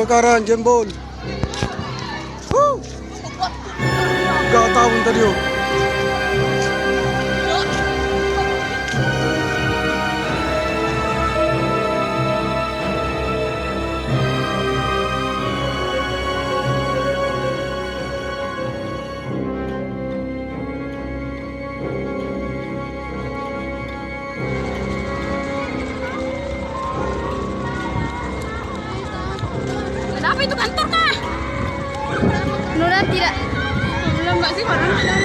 kebakaran Jembon. Gak tahu tadi oh. Kenapa itu kantor kah? Nura tidak. Belum mbak sih orang ada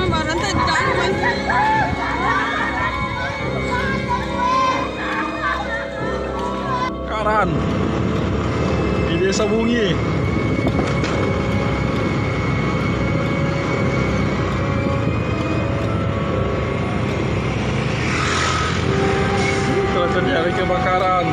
mbak rantai di dalam mas. Kebakaran di Desa Bungi. Telah terjadi kebakaran.